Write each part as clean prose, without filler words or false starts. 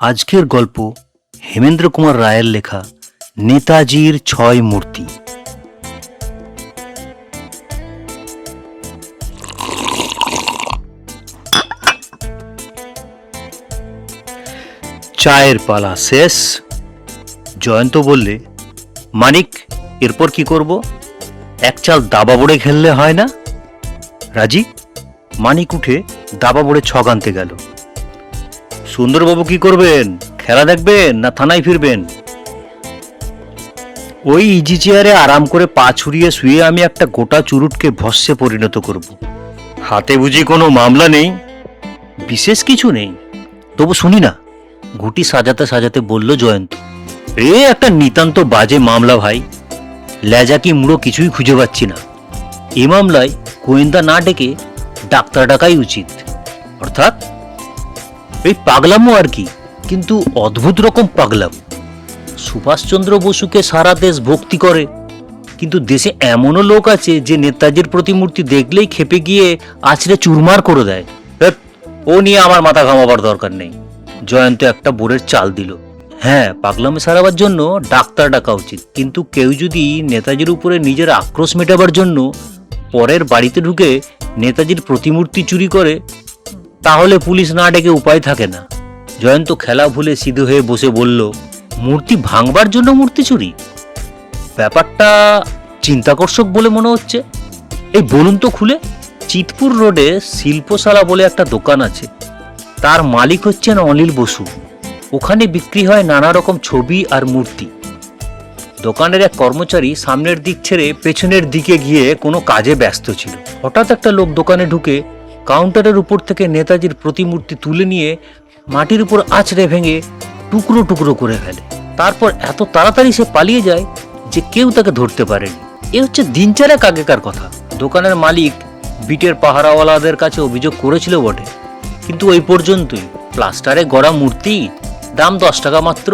আজকের গল্প হেমেন্দ্র কুমার রায়ের লেখা নেতাজির ছয় মূর্তি। চায়ের পালা শেষ। জয়ন্ত বললে, মানিক, এরপর কি করব? এক চাল দাবা বোড়ে খেললে হয় না? রাজি। মানিক উঠে দাবা বোড়ে ছক আনতে গেল। সুন্দরবাবু কি করবেন? খেলা দেখবেন না থানায় ফিরবেন? ওই ইজি চেয়ারে আরাম করে পা ছুড়িয়ে শুয়ে আমি একটা গোটা চুরুটকে ভস্যে পরিণত করব। হাতে বুঝি কোনো মামলা নেই? বিশেষ কিছু নেই, তবু শুনি না। গুটি সাজাতে সাজাতে বলল জয়ন্ত, একটা নিতান্ত বাজে মামলা ভাই। লেজা কি মুড়ো কিছুই খুঁজে পাচ্ছি না। এ মামলায় গোয়েন্দা না ডেকে ডাক্তার ডাকাই উচিত। অর্থাৎ এই পাগলামো আর কি, কিন্তু অদ্ভুত রকম পাগলাম। সুভাষচন্দ্র বসুকে সারা দেশ ভক্তি করে, কিন্তু দেশে এমনও লোক আছে যে নেতাজির প্রতিমূর্তি দেখলেই খেপে গিয়ে আছড়ে চুরমার করে দেয়। ও নিয়ে আমার মাথা ঘামাবার দরকার নেই। জয়ন্ত একটা বোরের চাল দিল। হ্যাঁ, পাগলামে সারাবার জন্য ডাক্তার ডাকা উচিত, কিন্তু কেউ যদি নেতাজির উপরে নিজের আক্রোশ মেটাবার জন্য পরের বাড়িতে ঢুকে নেতাজির প্রতিমূর্তি চুরি করে, তাহলে পুলিশ না ডেকে উপায় থাকে না। জয়ন্ত খেলা ভুলে সিধু হয়ে বসে বলল, মূর্তি ভাঙবার জন্য মূর্তি চুরি? ব্যাপারটা চিন্তাকর্ষক বলে মনে হচ্ছে। এই বলুন তো খুলে। চিতপুর রোডে শিল্পশালা বলে একটা দোকান আছে, তার মালিক হচ্ছেন অনিল বসু। ওখানে বিক্রি হয় নানা রকম ছবি আর মূর্তি। দোকানের এক কর্মচারী সামনের দিক ছেড়ে পেছনের দিকে গিয়ে কোনো কাজে ব্যস্ত ছিল। হঠাৎ একটা লোক দোকানে ঢুকে কাউন্টারের উপর থেকে নেতাজির প্রতিমূর্তি তুলে নিয়ে মাটির উপর আছড়ে ভেঙে টুকরো টুকরো করে ফেলে। তারপর এত তাড়াতাড়ি সে পালিয়ে যায় যে কেউ তাকে ধরতে পারেনি। এ হচ্ছে দিন চারেক আগেকার কথা। দোকানের মালিক বিটের পাহারাওয়ালাদের কাছে অভিযোগ করেছিল বটে, কিন্তু ওই পর্যন্তই। প্লাস্টারে গড়া মূর্তি, দাম 10 টাকা মাত্র,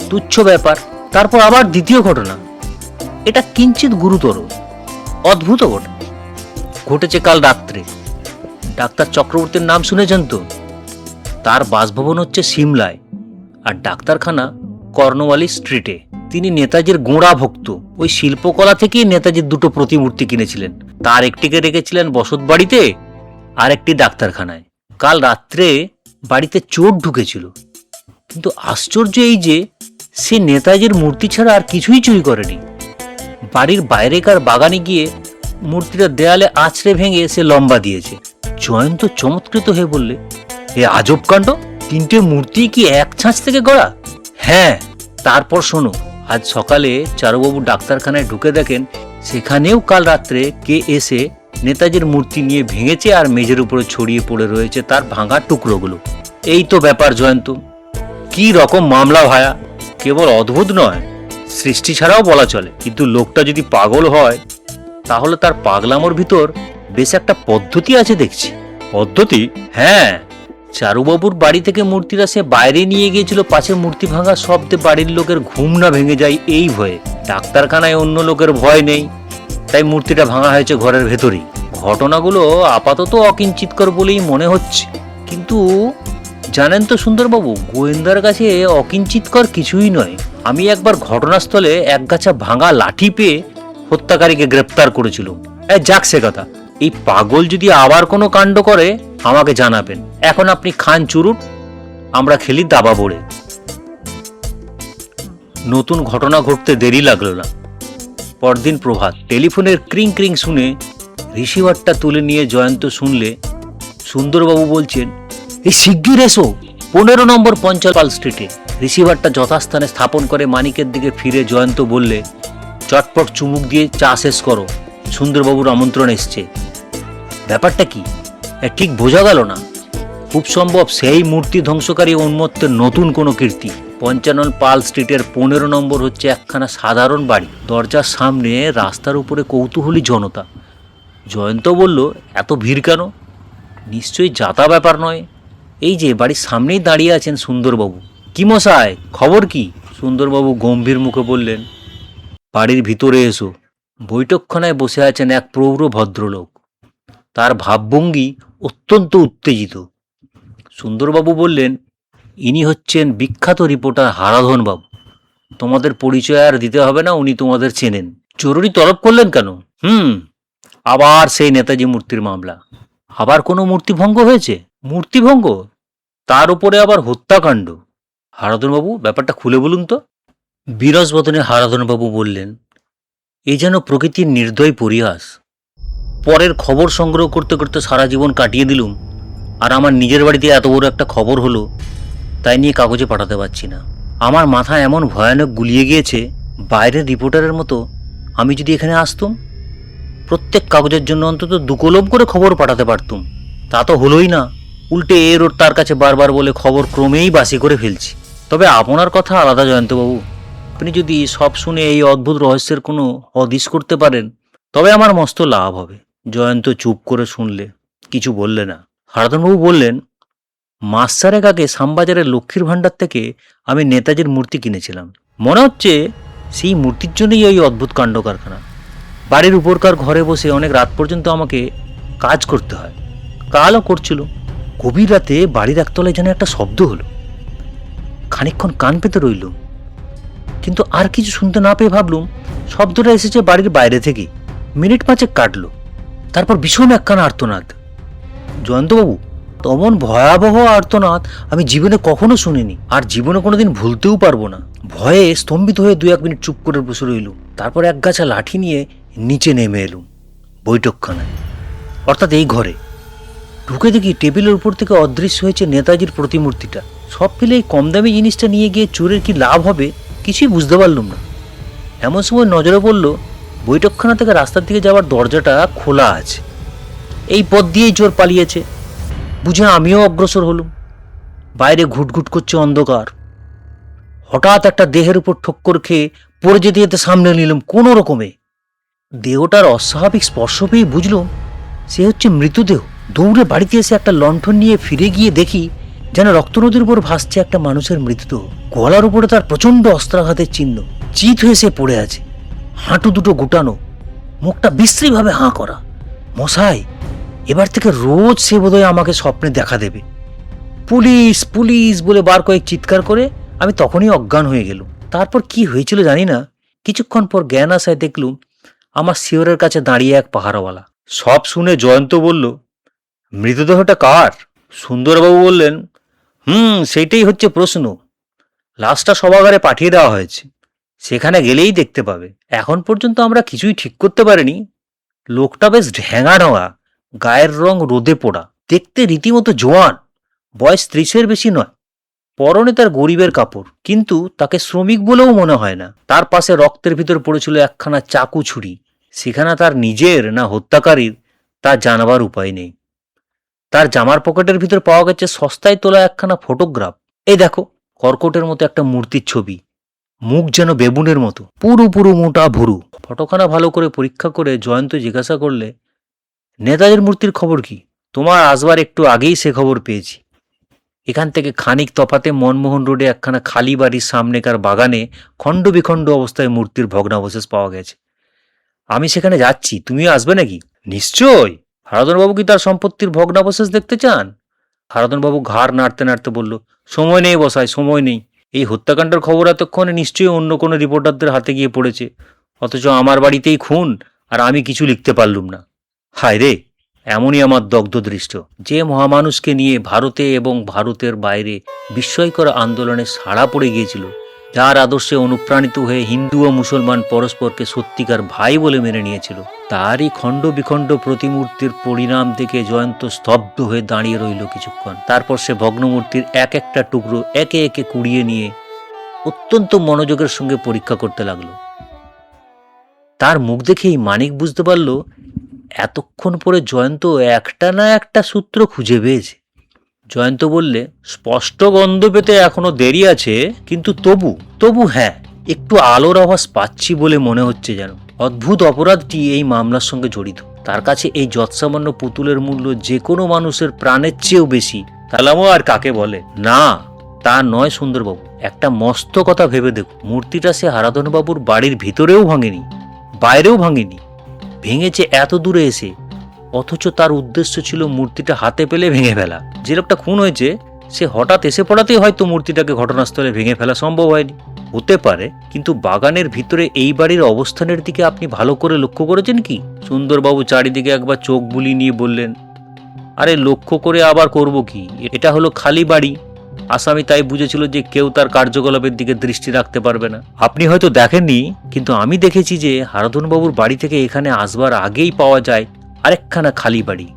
তুচ্ছ ব্যাপার। তারপর আবার দ্বিতীয় ঘটনা, এটা কিঞ্চিত গুরুতর, অদ্ভুত ঘটনা। ঘটেছে কাল রাত্রে। ডাক্তার চক্রবর্তীর নাম শুনেছেন তো? তার বাসভবন হচ্ছে সিমলায়, আর ডাক্তারখানা কর্নওয়ালি স্ট্রিটে। তিনি নেতাজির গোঁড়া ভক্ত। ওই শিল্পকলা থেকেই নেতাজির দুটো প্রতিমূর্তি কিনেছিলেন। তার একটিকে রেখেছিলেন বসত বাড়িতে, আর একটি ডাক্তারখানায়। কাল রাত্রে বাড়িতে চোর ঢুকেছিল, কিন্তু আশ্চর্য এই যে সে নেতাজির মূর্তি ছাড়া আর কিছুই চুরি করেনি। বাড়ির বাইরেকার বাগানে গিয়ে মূর্তিটা দেয়ালে আছড়ে ভেঙে সে লম্বা দিয়েছে। জয়ন্ত চমৎকৃত হয়ে বললে, এ আজব কাণ্ড! 3টে মূর্তি কি এক ছাঁচ থেকে গড়া? হ্যাঁ, তারপর শোনো। আজ সকালে চারুবাবু ডাক্তারখানায় ঢুকে দেখেন সেখানেও কাল রাত্রে কে এসে নেতাজির মূর্তি নিয়ে ভেঙেছে আর মেঝের উপরে ছড়িয়ে পড়ে রয়েছে তার ভাঙা টুকরোগুলো। এই তো ব্যাপার জয়ন্ত। কি রকম মামলা ভায়া! কেবল অদ্ভুত নয়, সৃষ্টি ছাড়াও বলা চলে। কিন্তু লোকটা যদি পাগল হয়, তাহলে তার পাগলামোর ভিতর বেশ একটা পদ্ধতি আছে দেখছি। পদ্ধতি? হ্যাঁ, চারুবাবুর বাড়ি থেকে মূর্তিটা সে বাইরে নিয়ে গিয়েছিল, পাছে মূর্তি ভাঙার শব্দে বাড়ির লোকের ঘুম না ভেঙে যায় এই ভয়ে। ডাক্তারখানায় অন্য লোকের ভয় নেই, তাই মূর্তিটা ভাঙা হয়েছে ঘরের ভেতরেই। ঘটনাগুলো আপাতত অকিঞ্চিতকর বলেই মনে হচ্ছে, কিন্তু জানেন তো সুন্দরবাবু, গোয়েন্দার কাছে অকিঞ্চিতকর কিছুই নয়। আমি একবার ঘটনাস্থলে একগাছা ভাঙা লাঠি পেয়ে হত্যাকারীকে গ্রেপ্তার করেছিল। যাক সে কথা। এই পাগল যদি আবার কোনো কাণ্ড করে আমাকে জানাবেন। এখন আপনি খান চুরুট, আমরা খেলি দাবা বোড়ে। নতুন ঘটনা ঘটতে দেরি লাগলো না। পরদিন প্রভাত। টেলিফোনের ক্রিং ক্রিং শুনে রিসিভারটা তুলে নিয়ে জয়ন্ত শুনলে সুন্দরবাবু বলছেন, এই শিগগির এসো, 15 নম্বর পঞ্চাপাল স্ট্রিটে। রিসিভারটা যথাস্থানে স্থাপন করে মানিকের দিকে ফিরে জয়ন্ত বললে, চটপট চুমুক দিয়ে চা শেষ করো, সুন্দরবাবুর আমন্ত্রণ এসছে। ব্যাপারটা কি ঠিক বোঝা গেল না। খুব সম্ভব সেই মূর্তি ধ্বংসকারী উন্মত্তের নতুন কোনো কীর্তি। 55 পাল স্ট্রিটের 15 নম্বর হচ্ছে একখানা সাধারণ বাড়ি। দরজার সামনে রাস্তার উপরে কৌতূহলী জনতা। জয়ন্ত বলল, এত ভিড় কেন? নিশ্চয়ই যাতা ব্যাপার নয়। এই যে বাড়ির সামনেই দাঁড়িয়ে আছেন সুন্দরবাবু। কি মশাই, খবর কি? সুন্দরবাবু গম্ভীর মুখে বললেন, বাড়ির ভিতরে এসো। বৈঠকখানায় বসে আছেন এক প্রৌঢ় ভদ্রলোক। তার ভাবভঙ্গি অত্যন্ত উত্তেজিত। সুন্দরবাবু বললেন, ইনি হচ্ছেন বিখ্যাত রিপোর্টার হারাধন বাবু। তোমাদের পরিচয় আর দিতে হবে না, উনি তোমাদের চেনেন। জরুরি তলব করলেন কেন? আবার সেই নেতাজি মূর্তির মামলা। আবার কোনো মূর্তি ভঙ্গ হয়েছে? মূর্তি ভঙ্গ, তার উপরে আবার হত্যাকাণ্ড। হারাধনবাবু, ব্যাপারটা খুলে বলুন তো। বিরস বদনে হারাধনবাবু বললেন, এই যেন প্রকৃতির নির্দয় পরিহাস। পরের খবর সংগ্রহ করতে করতে সারা জীবন কাটিয়ে দিলুম, আর আমার নিজের বাড়িতে এত বড় একটা খবর হলো তাই নিয়ে কাগজে পাঠাতে পারছি না। আমার মাথা এমন ভয়ানক গুলিয়ে গিয়েছে, বাইরের রিপোর্টারের মতো আমি যদি এখানে আসতুম, প্রত্যেক কাগজের জন্য অন্তত 2 কলম করে খবর পাঠাতে পারতুম। তা তো হলোই না, উল্টে এর ওর তার কাছে বারবার বলে খবর ক্রমেই বাসি করে ফেলছি। তবে আপনার কথা আলাদা জয়ন্তবাবু, আপনি যদি সব শুনে এই অদ্ভুত রহস্যের কোনো হদিশ করতে পারেন তবে আমার মস্ত লাভ হবে। জয়ন্ত চুপ করে শুনলে, কিছু বললে না। হারাধনবাবু বললেন, মাস 4 আগে শ্যামবাজারের লক্ষ্মীর ভাণ্ডার থেকে আমি নেতাজির মূর্তি কিনেছিলাম। মনে হচ্ছে সেই মূর্তির জন্যই ওই অদ্ভুত কাণ্ড কারখানা। বাড়ির উপরকার ঘরে বসে অনেক রাত পর্যন্ত আমাকে কাজ করতে হয়। কালও করছিল। গভীর রাতে বাড়ির একতলায় যেন একটা শব্দ হলো। খানিকক্ষণ কান পেতে রইলুম, কিন্তু আর কিছু শুনতে না পেয়ে ভাবলুম শব্দটা এসেছে বাড়ির বাইরে থেকে। মিনিট 5 কাটলো, তারপর ভীষণ একখানা আর্তনাদ। জয়ন্তবাবু, তেমন ভয়াবহ আর্তনাদ আমি জীবনে কখনো শুনিনি, আর জীবনে কোনোদিন ভুলতেও পারবো না। ভয়ে স্তম্ভিত হয়ে 2-1 মিনিট চুপ করে বসে রইলুম। তারপর এক গাছা লাঠি নিয়ে নিচে নেমে এলুম বৈঠকখানায়, অর্থাৎ এই ঘরে। ঢুকে দেখি টেবিলের উপর থেকে অদৃশ্য হয়েছে নেতাজির প্রতিমূর্তিটা। সব ফেলে এই কম দামি জিনিসটা নিয়ে গিয়ে চোরের কি লাভ হবে কিছুই বুঝতে পারলুম না। এমন সময় নজরে পড়ল বৈঠকখানা থেকে রাস্তার দিকে যাওয়ার দরজাটা খোলা আছে। এই পথ দিয়েই চোর পালিয়েছে বুঝে আমিও অগ্রসর হলুম। বাইরে ঘুটঘুট করছে অন্ধকার। হঠাৎ একটা দেহের উপর ঠক্কর খেয়ে পড়ে যেতে যেতে সামনে নিলাম কোনো রকমে। দেহটার অস্বাভাবিক স্পর্শ পেয়ে বুঝলুম সে হচ্ছে মৃতদেহ। দৌড়ে বাড়িতে এসে একটা লণ্ঠন নিয়ে ফিরে গিয়ে দেখি যেন রক্তনদীর উপর ভাসছে একটা মানুষের মৃতদেহ। গলার উপরে তার প্রচণ্ড অস্ত্রাঘাতের চিহ্ন। চিত হয়ে সে পড়ে আছে, হাঁটু দুটো গুটানো, মুখটা বিশ্রীভাবে হাঁ করা। মশাই, এবার থেকে রোজ সে বোধহয় আমাকে স্বপ্নে দেখা দেবে। পুলিশ পুলিশ বলে বার কয়েক চিৎকার করে আমি তখনই অজ্ঞান হয়ে গেলুম। তারপর কি হয়েছিল জানি না। কিছুক্ষণ পর জ্ঞান আসায় দেখলুম আমার শিয়রের কাছে দাঁড়িয়ে এক পাহারাওয়ালা। সব শুনে জয়ন্ত বলল, মৃতদেহটা কার? সুন্দরবাবু বললেন, সেইটাই হচ্ছে প্রশ্ন। লাশটা সভাগারে পাঠিয়ে দেওয়া হয়েছে, সেখানে গেলেই দেখতে পাবে। এখন পর্যন্ত আমরা কিছুই ঠিক করতে পারিনি। লোকটা বেশ ঢ্যাঙা ঢঙা, গায়ের রং রোদে পোড়া, দেখতে রীতিমতো জোয়ান, বয়স 30-এর বেশি নয়। পরনে তার গরিবের কাপড়, কিন্তু তাকে শ্রমিক বলেও মনে হয় না। তার পাশে রক্তের ভিতর পড়েছিল একখানা চাকু ছুরি। সেখানে তার নিজের না হত্যাকারীর তা জানাবার উপায় নেই। তার জামার পকেটের ভিতর পাওয়া গেছে সস্তায় তোলা একখানা ফটোগ্রাফ। এই দেখো, কর্কটের মতো একটা মূর্তির ছবি, মুখ যেন বেবুনের মতো, পুরো পুরো মোটা ভুরু। ফটোখানা ভালো করে পরীক্ষা করে জয়ন্ত জিজ্ঞাসা করলে, নেতাজির মূর্তির খবর কি? তোমার আসবার একটু আগেই সে খবর পেয়েছি। এখান থেকে খানিক তফাতে মনমোহন রোডে একখানা খালি বাড়ির সামনেকার বাগানে খণ্ড বিখণ্ড অবস্থায় মূর্তির ভগ্নাবশেষ পাওয়া গেছে। আমি সেখানে যাচ্ছি, তুমিও আসবে নাকি? নিশ্চয়। হারাধনবাবু কি তার সম্পত্তির ভগ্নাবশেষ দেখতে চান? হারাধনবাবু ঘাড় নাড়তে নাড়তে বলল, সময় নেই বসাই, সময় নেই। এই হত্যাকাণ্ডের খবর এতক্ষণে নিশ্চয়ই অন্য কোনো রিপোর্টারদের হাতে গিয়ে পড়েছে, অথচ আমার বাড়িতেই খুন, আর আমি কিছু লিখতে পারলুম না। হায় রে, এমনই আমার দগ্ধ দৃষ্ট। যে মহামানুষকে নিয়ে ভারতে এবং ভারতের বাইরে বিস্ময়কর আন্দোলনে সাড়া পড়ে গিয়েছিল, যার আদর্শে অনুপ্রাণিত হয়ে হিন্দু ও মুসলমান পরস্পরকে সত্যিকার ভাই বলে মেনে নিয়েছিল, তারই খণ্ড বিখণ্ড প্রতিমূর্তির পরিণাম দেখে জয়ন্ত স্তব্ধ হয়ে দাঁড়িয়ে রইল কিছুক্ষণ। তারপর সে ভগ্নমূর্তির এক একটা টুকরো একে একে কুড়িয়ে নিয়ে অত্যন্ত মনোযোগের সঙ্গে পরীক্ষা করতে লাগলো। তার মুখ দেখেই মানিক বুঝতে পারল এতক্ষণ পরে জয়ন্ত একটা না একটা সূত্র খুঁজে পেয়েছে। জয়ন্ত বললে, স্পষ্ট গন্ধ পেতে এখনো দেরি আছে, কিন্তু তবু হ্যাঁ, একটু আলোর আভাস পাচ্ছি বলে মনে হচ্ছে যেন অদ্ভুত অপরাধটি এই মামলার সঙ্গে জড়িত। তার কাছে এই যৎসামান্য পুতুলের মূল্য যে কোনো মানুষের প্রাণের চেয়েও বেশি। তাহলে আর কাকে বলে? না, তা নয় সুন্দরবাবু, একটা মস্ত কথা ভেবে দেখুন। মূর্তিটা সে হারাধনবাবুর বাড়ির ভিতরেও ভাঙেনি, বাইরেও ভাঙেনি, ভেঙেছে এত দূরে এসে, অথচ তার উদ্দেশ্য ছিল মূর্তিটা হাতে পেলে ভেঙে ফেলা। যে লোকটা খুন হয়েছে সে হঠাৎ এসে পড়াতেই হয়তো মূর্তিটাকে ঘটনাস্থলে ভেঙে ফেলা সম্ভব হয়নি। হতে পারে, কিন্তু বাগানের ভিতরে এই বাড়ির অবস্থানের দিকে আপনি ভালো করে লক্ষ্য করেছেন কি? সুন্দরবাবু চারিদিকে একবার চোখ বুলিয়ে নিয়ে বললেন, আরে লক্ষ্য করে আবার করব কি, এটা হলো খালি বাড়ি। আসামি তাই বুঝেছিল যে কেউ তার কার্যকলাপের দিকে দৃষ্টি রাখতে পারবে না। আপনি হয়তো দেখেননি, কিন্তু আমি দেখেছি যে হারাধনবাবুর বাড়ি থেকে এখানে আসবার আগেই পাওয়া যায় আরেকখানা খালি বাড়ি।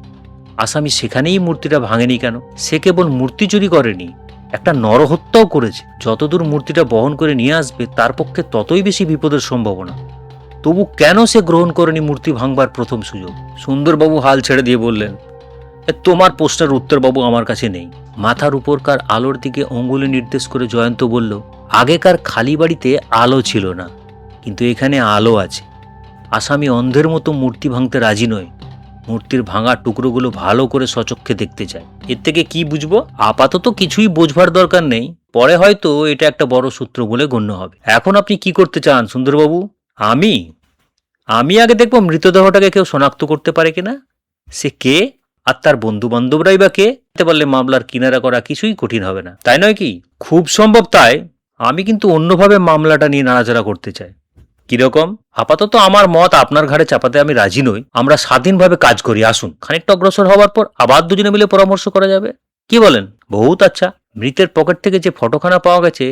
আসামি সেখানেই মূর্তিটা ভাঙেনি কেন? সে কেবল মূর্তি চুরি করেনি, একটা নরহত্যাও করেছে। যতদূর মূর্তিটা বহন করে নিয়ে আসবে তার পক্ষে ততই বেশি বিপদের সম্ভাবনা। তবু কেন সে গ্রহণ করেনি মূর্তি ভাঙবার প্রথম সুযোগ? সুন্দরবাবু হাল ছেড়ে দিয়ে বললেন, তোমার প্রশ্নের উত্তর বাবু আমার কাছে নেই। মাথার উপরকার আলোর দিকে অঙ্গুলি নির্দেশ করে জয়ন্ত বলল, আগেকার খালি বাড়িতে আলো ছিল না, কিন্তু এখানে আলো আছে। আসামি অন্ধের মতো মূর্তি ভাঙতে রাজি নয়, মূর্তির ভাঙা টুকরোগুলো ভালো করে সচক্ষে দেখতে চায়। এর থেকে কি বুঝবো? আপাতত কিছুই বোঝবার দরকার নেই, পরে হয়তো এটা একটা বড় সূত্র বলে গণ্য হবে। এখন আপনি কি করতে চান সুন্দরবাবু? আমি আমি আগে দেখবো মৃতদেহটাকে কেউ শনাক্ত করতে পারে কিনা। সে কে আর তার বন্ধু বান্ধবরাই বা কে? জানতে পারলে মামলার কিনারা করা কিছুই কঠিন হবে না, তাই নয় কি? খুব সম্ভব তাই। আমি কিন্তু অন্যভাবে মামলাটা নিয়ে নাড়াচাড়া করতে চাই। কিরকম? আপাতত আমার মত আপনার ঘাড়ে চাপাতে আমি রাজি নই। আমরা স্বাধীনভাবে কাজ করি, আসুন। খানিকটা অগ্রসর হওয়ার পর আবার দুজনে মিলে পরামর্শ করা যাবে। কি বলেন? বহুত আচ্ছা। মৃতের পকেট থেকে যে ফটোখানা পাওয়া গেছে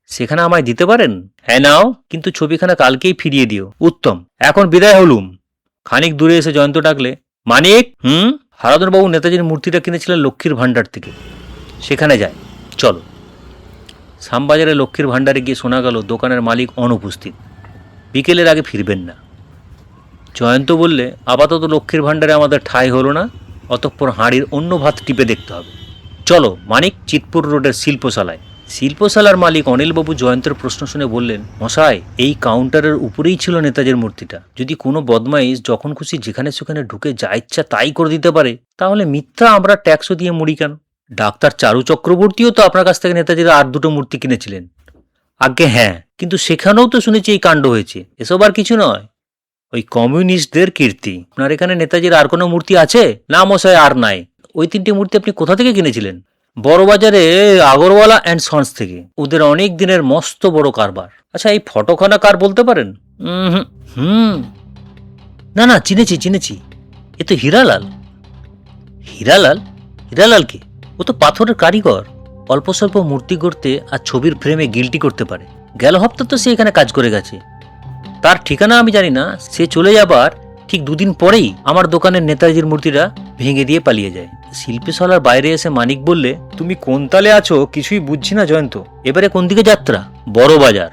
সেখানে আমায় দিতে পারেন? হ্যাঁ নাও, কিন্তু ছবিখানা কালকেই ফিরিয়ে দিও। উত্তম। এখন বিদায় হলুম। খানিক দূরে এসে জয়ন্ত ডাকলে, মানিক। হারাধনবাবু নেতাজির মূর্তিটা কিনেছিলেন লক্ষ্মীর ভাণ্ডার থেকে, সেখানে যায়, চলো। শ্যামবাজারে লক্ষ্মীর ভাণ্ডারে গিয়ে শোনা গেল দোকানের মালিক অনুপস্থিত, বিকেলের আগে ফিরবেন না। জয়ন্ত বললে, আপাতত লক্ষ্মীর ভাণ্ডারে আমাদের ঠাঁই হলো না, অতঃপর হাঁড়ির অন্য ভাত টিপে দেখতে হবে। চলো মানিক, চিতপুর রোডের শিল্পশালায়। শিল্পশালার মালিক অনিলবাবু জয়ন্তের প্রশ্ন শুনে বললেন, মশাই, এই কাউন্টারের উপরেই ছিল নেতাজির মূর্তিটা। যদি কোনো বদমাইশ যখন খুশি যেখানে সেখানে ঢুকে যা ইচ্ছা তাই করে দিতে পারে, তাহলে মিথ্যা আমরা ট্যাক্সও দিয়ে মুড়ি কেন? ডাক্তার চারু চক্রবর্তীও তো আপনার কাছ থেকে নেতাজির আর দুটো মূর্তি কিনেছিলেন। আজ্ঞে হ্যাঁ, কিন্তু সেখানেও তো শুনেছি এই কাণ্ড হয়েছে। এসব আর কিছু নয়, ওই কমিউনিস্টদের কীর্তি। আপনার এখানে নেতাজির আর কোনো মূর্তি আছে? না মশাই, আর নাই। ওই তিনটে মূর্তি আপনি কোথা থেকে কিনেছিলেন? বড়বাজারে আগরওয়ালা অ্যান্ড সন্স থেকে। ওদের অনেক দিনের মস্ত বড় কারবার। আচ্ছা, এই ফটোখানা কার বলতে পারেন? হুম, না না, চিনেছি। এ তো হীরালাল। হীরালাল? হীরালাল কে? ও তো পাথরের কারিগর। অল্প স্বল্প মূর্তি করতে আর ছবির ফ্রেমে গিল্টি করতে পারে। গেল হপ্তা তো সে এখানে কাজ করে গেছে। তার ঠিকানা আমি জানি না। সে চলে যাবার ঠিক দুদিন পরেই আমার দোকানের নেতাজির মূর্তিটা ভেঙে দিয়ে পালিয়ে যায়। শিল্পশালার বাইরে এসে মানিক বললে, তুমি কোন তালে আছো কিছুই বুঝছি না জয়ন্ত। এবারে কোন দিকে যাত্রা? বড়বাজার,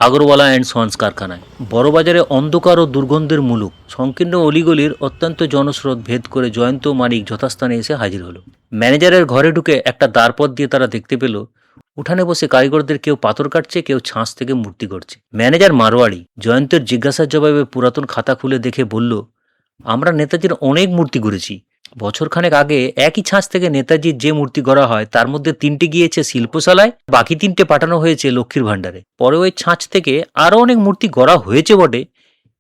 আগরওয়ালা অ্যান্ড সন্স কারখানায়। বড়বাজারে অন্ধকার ও দুর্গন্ধের মুলুক সংকীর্ণ অলিগলির অত্যন্ত জনস্রোত ভেদ করে জয়ন্ত ও মানিক যথাস্থানে এসে হাজির হলো। ম্যানেজারের ঘরে ঢুকে একটা দ্বারপথ দিয়ে তারা দেখতে পেল উঠানে বসে কারিগরদের কেউ পাথর কাটছে, কেউ ছাঁচ থেকে মূর্তি করছে। ম্যানেজার মারোয়াড়ি। জয়ন্তের জিজ্ঞাসার জবাবে পুরাতন খাতা খুলে দেখে বলল, আমরা নেতাজির অনেক মূর্তি গড়েছি। বছরখানেক আগে একই ছাঁচ থেকে নেতাজির যে মূর্তি গড়া হয় তার মধ্যে 3টে গিয়েছে শিল্পশালায়, বাকি 3টে পাঠানো হয়েছে লক্ষ্মীর ভাণ্ডারে। পরে ওই ছাঁচ থেকে আরও অনেক মূর্তি গড়া হয়েছে বটে,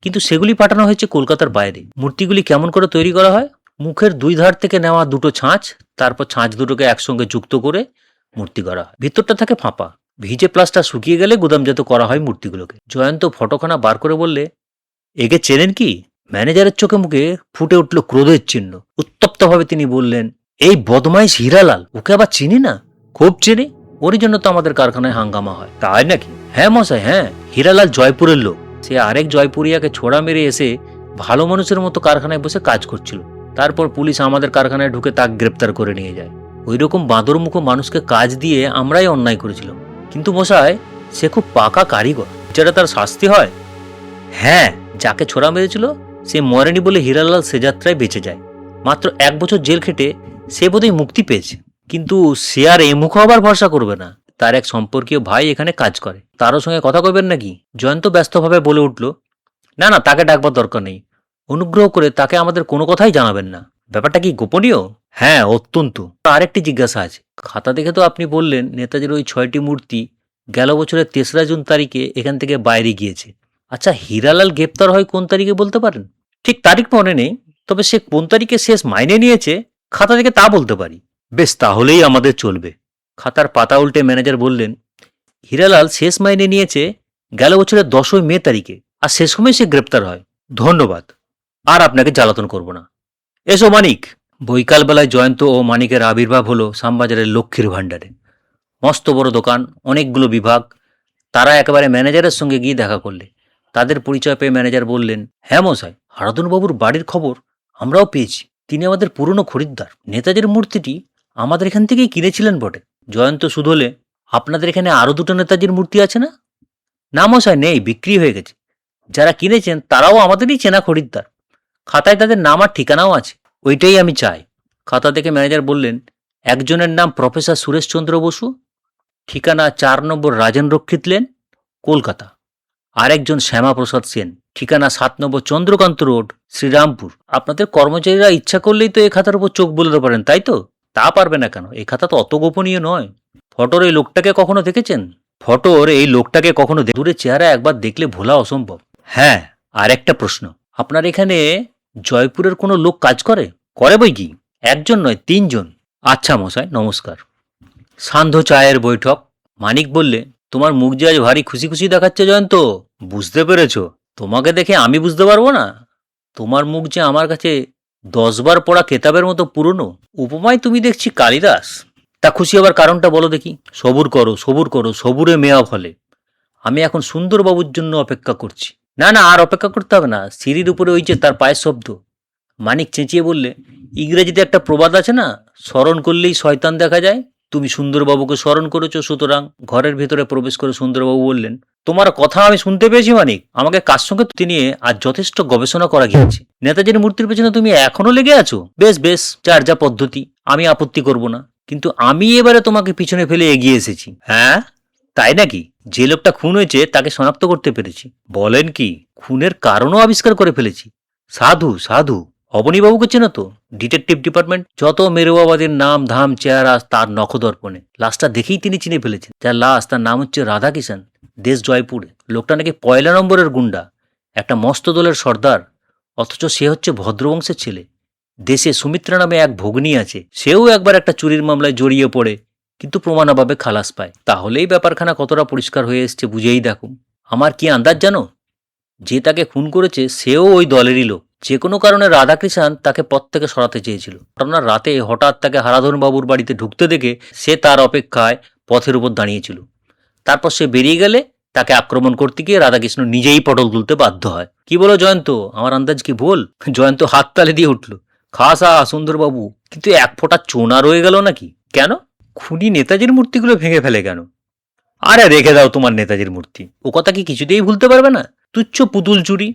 কিন্তু সেগুলি পাঠানো হয়েছে কলকাতার বাইরে। মূর্তিগুলি কেমন করে তৈরি করা হয়? মুখের দুই ধার থেকে নেওয়া দুটো ছাঁচ, তারপর ছাঁচ দুটোকে একসঙ্গে যুক্ত করে মূর্তি করা হয়। ভিতরটা থাকে ফাঁপা। ভিজে প্লাস্টার শুকিয়ে গেলে গুদামজাত করা হয় মূর্তিগুলোকে। জয়ন্ত ফটোখানা বার করে বললে, একে চেনেন কি? ম্যানেজারের চোখে মুখে ফুটে উঠল ক্রোধের চিহ্ন। উত্তপ্তভাবে তিনি বললেন, এই বদমাইশ হীরালাল, ওকে আবার চিনি না? খুব চিনি, ওরই জন্য তো আমাদের কারখানায় হাঙ্গামা হয়। তাই নাকি? হ্যাঁ মশাই, হ্যাঁ। হীরালাল জয়পুরের লোক। সে আরেক জয়পুরিয়াকে ছোড়া মেরে এসে ভালো মানুষের মতো কারখানায় বসে কাজ করছিল। তারপর পুলিশ আমাদের কারখানায় ঢুকে তাকে গ্রেপ্তার করে নিয়ে যায়। ওই রকম বাঁদরমুখো মানুষকে কাজ দিয়ে আমরাই অন্যায় করেছিলাম। কিন্তু মশাই, সে খুব পাকা কারিগর, যেটা তার শাস্তি হয়। হ্যাঁ, যাকে ছোড়া মেরেছিল সে মরেনি বলে হীরালাল সে যাত্রায় বেঁচে যায়। মাত্র 1 বছর জেল খেটে সে বোধহয় মুক্তি পেয়েছে। কিন্তু সে আর এ মুখো আবার ভরসা করবে না। তার এক সম্পর্কীয় ভাই এখানে কাজ করে, তারও সঙ্গে কথা কইবেন নাকি? জয়ন্ত ব্যস্তভাবে বলে উঠল, না না, তাকে ডাকবার দরকার নেই। অনুগ্রহ করে তাকে আমাদের কোনো কথাই জানাবেন না। ব্যাপারটা কি গোপনীয়? হ্যাঁ, অত্যন্ত। আরেকটি জিজ্ঞাসা আছে। খাতা দেখে তো আপনি বললেন নেতাজির ওই 6টি মূর্তি গেল বছরের 3রা জুন তারিখে এখান থেকে বাইরে গিয়েছে। আচ্ছা, হীরালাল গ্রেপ্তার হয় কোন তারিখে বলতে পারেন? ঠিক তারিখ মনে নেই, তবে সে কোন তারিখে শেষ মাইনে নিয়েছে খাতা থেকে তা বলতে পারি। বেশ, তাহলেই আমাদের চলবে। খাতার পাতা উল্টে ম্যানেজার বললেন, হীরালাল শেষ মাইনে নিয়েছে গেল বছরের 10ই মে তারিখে, আর সে সময় সে গ্রেপ্তার হয়। ধন্যবাদ, আর আপনাকে জ্বালাতন করব না। এসো মানিক। বৈকালবেলায় জয়ন্ত ও মানিকের আবির্ভাব হলো শ্যামবাজারের লক্ষ্মীর ভাণ্ডারে। মস্ত বড় দোকান, অনেকগুলো বিভাগ। তারা একেবারে ম্যানেজারের সঙ্গে গিয়ে দেখা করলে। তাদের পরিচয় পেয়ে ম্যানেজার বললেন, হ্যাঁ মশাই, হারাধনবাবুর বাড়ির খবর আমরাও পেয়েছি। তিনি আমাদের পুরনো খরিদ্দার। নেতাজির মূর্তিটি আমাদের এখান থেকেই কিনেছিলেন বটে। জয়ন্ত শুধলে, আপনাদের এখানে আরও দুটো নেতাজির মূর্তি আছে না? না মশাই, নেই, বিক্রি হয়ে গেছে। যারা কিনেছেন তারাও আমাদেরই চেনা খরিদ্দার। খাতায় তাদের নাম আর ঠিকানাও আছে। ওইটাই আমি চাই। খাতা দেখে ম্যানেজার বললেন, একজনের নাম প্রফেসর সুরেশচন্দ্র বসু, ঠিকানা 4 নম্বর রাজেন রক্ষিত লেন, কলকাতা। আরেকজন শ্যামাপ্রসাদ সেন, ঠিকানা 7 নম্বর চন্দ্রকান্ত রোড, শ্রীরামপুর। আপনাদের কর্মচারীরা ইচ্ছা করলেই তো এই খাতার উপর চোখ বলতে পারেন, তাই তো? তা পারবে না কেন? এই খাতা তো অত গোপনীয় নয়। ফটোর এই লোকটাকে কখনো দেখেছেন? ফটোর এই লোকটাকে কখনো দূরের চেহারা একবার দেখলে ভোলা অসম্ভব। হ্যাঁ, আর একটা প্রশ্ন, আপনার এখানে জয়পুরের কোনো লোক কাজ করে? করে বই কি, একজন নয় 3 জন। আচ্ছা মশাই, নমস্কার। সান্ধ্য চায়ের বৈঠক। মানিক বললে, তোমার মুখ যে আজ ভারী খুশি খুশি দেখাচ্ছে জয়ন্ত। বুঝতে পেরেছ? তোমাকে দেখে আমি বুঝতে পারবো না? তোমার মুখ যে আমার কাছে 10 বার পড়া কেতাবের মতো পুরনো। উপমায় তুমি দেখছি কালিদাস। তা খুশি হবার কারণটা বলো দেখি। সবুর করো, সবুর করো, সবুরে মেয়া ফলে। আমি এখন সুন্দরবাবুর জন্য অপেক্ষা করছি। না না, আর অপেক্ষা করতে হবে না। সিঁড়ির উপরে ওই যে তার পায়ের শব্দ। মানিক চেঁচিয়ে বললে, ইংরেজিতে একটা প্রবাদ আছে না, স্মরণ করলেই শয়তান দেখা যায়। তুমি সুন্দরবাবুকে স্মরণ করেছো, সুতরাং ঘরের ভেতরে প্রবেশ করে সুন্দরবাবু বললেন, তোমার কথা আমি শুনতে পেয়েছি মানিক। আমাকে কার সঙ্গে নিয়ে আজ যথেষ্ট গবেষণা করা গিয়েছে। নেতাজির মূর্তির পেছনে তুমি এখনো লেগে আছো? বেশ বেশ, যার যা পদ্ধতি, আমি আপত্তি করব না। কিন্তু আমি এবারে তোমাকে পিছনে ফেলে এগিয়ে এসেছি। হ্যাঁ, তাই নাকি? যে লোকটা খুন হয়েছে তাকে শনাক্ত করতে পেরেছি। বলেন কি? খুনের কারণও আবিষ্কার করে ফেলেছি। সাধু সাধু। অবনীবাবুকে চেনো তো? Detective department. যত মেরুবাবাদের নাম ধাম চেহারা তার নখদর্পণে। লাশটা দেখেই তিনি চিনে ফেলেছেন। যার লাশ, তার নাম হচ্ছে রাধাকিষাণ, দেশ জয়পুরে। লোকটা নাকি 1 নম্বরের গুন্ডা, একটা মস্ত দলের সর্দার। অথচ সে হচ্ছে ভদ্রবংশের ছেলে। দেশে সুমিত্রা নামে এক ভগ্নী আছে, সেও একবার একটা চুরির মামলায় জড়িয়ে পড়ে, কিন্তু প্রমাণাভাবে খালাস পায়। তাহলেই ব্যাপারখানা কতটা পরিষ্কার হয়ে এসছে বুঝেই দেখুন। আমার কি আন্দাজ জানো? যে তাকে খুন করেছে সেও ওই দলেরই লোক। যে কোনো কারণে রাধাকৃষ্ণ তাকে পথ থেকে সরাতে চেয়েছিল। ঘটনার রাতে হঠাৎ তাকে হারাধন বাবুর বাড়িতে ঢুকতে দেখে সে তার অপেক্ষায় পথের উপর দাঁড়িয়েছিল। তারপর সে বেরিয়ে গেলে তাকে আক্রমণ করতে গিয়ে রাধাকৃষ্ণ নিজেই পটল তুলতে বাধ্য হয়। কি বলো জয়ন্ত, আমার আন্দাজ কি ভুল? জয়ন্ত হাত তালে দিয়ে উঠল, খাসা সুন্দরবাবু, কিন্তু 1 ফোঁটা চোনা রয়ে গেল নাকি? কেন? খুনি নেতাজির মূর্তিগুলো ভেঙে ফেলে কেন? আরে রেখে দাও তোমার নেতাজির মূর্তি। ও কথা কি কিছুতেই ভুলতে পারবে না? তুচ্ছ পুতুল চুরি,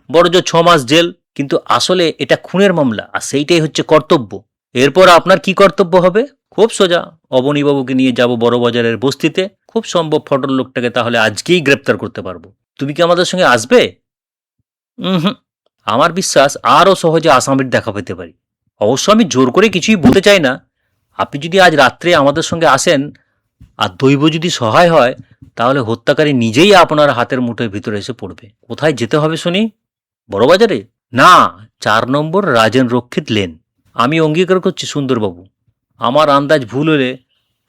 বড়জোর 6 মাস জেল। কিন্তু আসলে এটা খুনের মামলা, আর সেইটাই হচ্ছে কর্তব্য। এরপর আপনার কি কর্তব্য হবে? খুব সোজা, অবনীবাবুকে নিয়ে যাব বড়বাজারের বস্তিতে। খুব সম্ভব ফটোর লোকটাকে তাহলে আজকেই গ্রেপ্তার করতে পারবো। তুমি কি আমাদের সঙ্গে আসবে? হুম, আমার বিশ্বাস আরও সহজে আসামির দেখা পেতে পারি। অবশ্য আমি জোর করে কিছুই বলতে চাই না। আপনি যদি আজ রাত্রে আমাদের সঙ্গে আসেন, আর দৈব যদি সহায় হয়, তাহলে হত্যাকারী নিজেই আপনার হাতের মুঠোর ভিতরে এসে পড়বে। কোথায় যেতে হবে শুনি? বড়বাজারে? না, 4 নম্বর রাজেন রক্ষিত লেন। আমি অঙ্গীকার করছি সুন্দরবাবু, আমার আন্দাজ ভুল হলে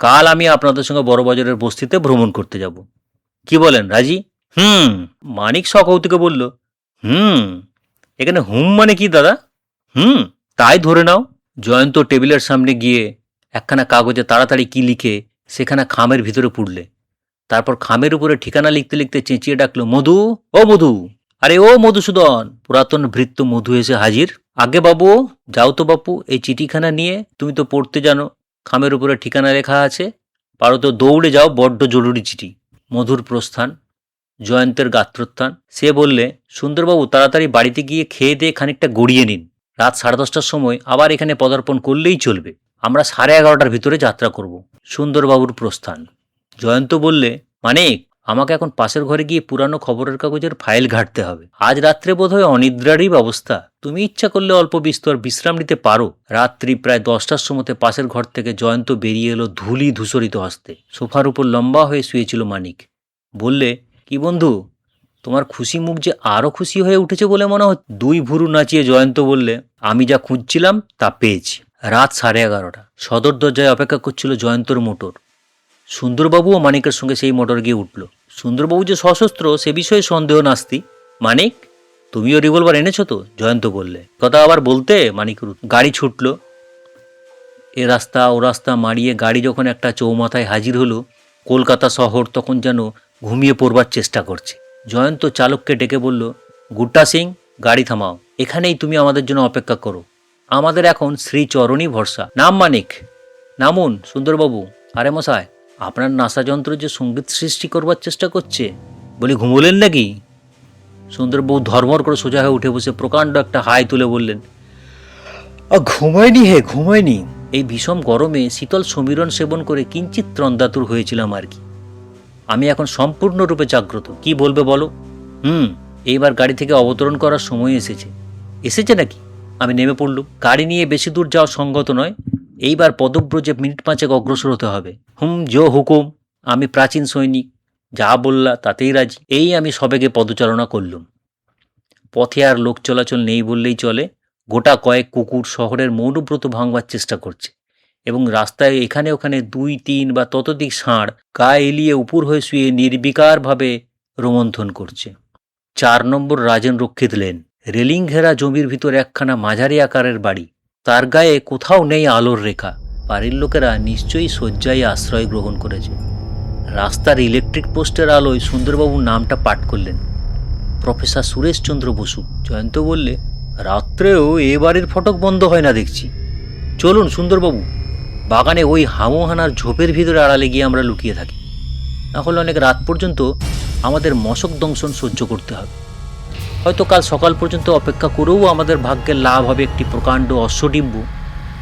কাল আমি আপনাদের সঙ্গে বড়বাজারের বস্তিতে ভ্রমণ করতে যাব। কি বলেন, রাজি? হুম। মানিক সকৌতুকে বলল, হুম। এখানে হুম মানে কি দাদা? হুম, তাই ধরে নাও। জয়ন্ত টেবিলের সামনে গিয়ে একখানা কাগজে তাড়াতাড়ি কি লিখে সেখানে খামের ভিতরে পুড়লে। তারপর খামের উপরে ঠিকানা লিখতে লিখতে চেঁচিয়ে ডাকলো, মধু, ও মধু। আরে ও মধুসূদন। পুরাতন ভৃত্য মধু এসে হাজির। আগে বাবু, যাও তো বাপু, এই চিঠিখানা নিয়ে। তুমি তো পড়তে জানো, খামের উপরে ঠিকানা লেখা আছে। পারো তো দৌড়ে যাও, বড্ড জরুরি চিঠি। মধুর প্রস্থান, জয়ন্তের গাত্রোত্থান। সে বললে, সুন্দরবাবু তাড়াতাড়ি বাড়িতে গিয়ে খেয়ে দিয়ে খানিকটা গড়িয়ে নিন। রাত 10:30টার সময় আবার এখানে পদার্পণ করলেই চলবে। আমরা 11:30টার ভিতরে যাত্রা করব। সুন্দরবাবুর প্রস্থান। জয়ন্ত বললে, মানিক, আমাকে এখন পাশের ঘরে গিয়ে পুরানো খবরের কাগজের ফাইল ঘাঁটতে হবে। আজ রাত্রে বোধহয় অনিদ্রারই ব্যবস্থা। তুমি ইচ্ছা করলে অল্প বিস্তর বিশ্রাম নিতে পারো। রাত্রি প্রায় 10টার সময়তে পাশের ঘর থেকে জয়ন্ত বেরিয়ে এলো ধুলি ধূসরিত হস্তে। সোফার উপর লম্বা হয়ে শুয়েছিল মানিক। বললে, কি বন্ধু, তোমার খুশি মুখ যে আরো খুশি হয়ে উঠেছে বলে মনে হচ্ছে। 2 ভুরু নাচিয়ে জয়ন্ত বললে, আমি যা খুঁজছিলাম তা পেয়েছি। রাত 11:30। সদর দরজায় অপেক্ষা করছিল জয়ন্তর মোটর। সুন্দরবাবুও মানিকের সঙ্গে সেই মোটর গিয়ে উঠল। সুন্দরবাবু যে সশস্ত্র সে বিষয়ে সন্দেহ নাস্তি। মানিক, তুমিও রিভলভার এনেছো তো? জয়ন্ত বললে। কথা আবার বলতে মানিকের গাড়ি ছুটল। এ রাস্তা ও রাস্তা মারিয়ে গাড়ি যখন একটা চৌমাথায় হাজির হলো, কলকাতা শহর তখন যেন ঘুমিয়ে পড়বার চেষ্টা করছে। জয়ন্ত চালককে ডেকে বলল, গুড্ডা সিং, গাড়ি থামাও, এখানেই তুমি আমাদের জন্য অপেক্ষা করো। আমাদের এখন শ্রীচরণই ভরসা। নাম মানিক, নামুন। সুন্দরবাবু, আরে মশাই, আপনার নাসাযন্ত্র যে সঙ্গীত সৃষ্টি করবার চেষ্টা করছে, বলি ঘুমোলেন নাকি? সুন্দরবাবু ধর্মর করে সোজা হয়ে উঠে বসে প্রকাণ্ড একটা হাই তুলে বললেন, ঘুমায়নি হে, ঘুমায়নি। এই ভীষণ গরমে শীতল সমীরণ সেবন করে কিঞ্চিত ত্রন্দাতুর হয়েছিলাম আর কি। আমি এখন সম্পূর্ণরূপে জাগ্রত। কি বলবে বলো? এইবার গাড়ি থেকে অবতরণ করার সময় এসেছে। এসেছে নাকি? আমি নেমে পড়লুম। গাড়ি নিয়ে বেশি দূর যাওয়া সঙ্গত নয়। এইবার পদব্রজে মিনিট পাঁচেক অগ্রসর হতে হবে। জো হুকুম। আমি প্রাচীন সৈনিক, যা বললা তাতেই রাজি। এই আমি সবেগে পদচারণা করলুম। পথে আর লোক চলাচল নেই বললেই চলে। গোটা কয়েক কুকুর শহরের মৌনব্রত ভাঙবার চেষ্টা করছে এবং রাস্তায় এখানে ওখানে 2-3 বা ততোধিক ষাঁড় গা এলিয়ে উপর হয়ে শুয়ে নির্বিকারভাবে রোমন্থন করছে। 4 নম্বর রাজেন রক্ষিত লেন। রেলিং ঘেরা জমির ভিতর একখানা মাঝারি আকারের বাড়ি। তার গায়ে কোথাও নেই আলোর রেখা। বাড়ির লোকেরা নিশ্চয়ই শয্যায় আশ্রয় গ্রহণ করেছে। রাস্তার ইলেকট্রিক পোস্টের আলোয় সুন্দরবাবুর নামটা পাঠ করলেন, প্রফেসর সুরেশচন্দ্র বসু। জয়ন্ত বললে, রাত্রেও এ বাড়ির ফটক বন্ধ হয় না দেখছি। চলুন সুন্দরবাবু, বাগানে ওই হামোহানার ঝোপের ভিতরে আড়ালে গিয়ে আমরা লুকিয়ে থাকি। না হলে অনেক রাত পর্যন্ত আমাদের মশক দংশন সহ্য করতে হবে। হয়তো কাল সকাল পর্যন্ত অপেক্ষা করেও আমাদের ভাগ্যের লাভ হবে একটি প্রকাণ্ড অশ্বডিম্ব।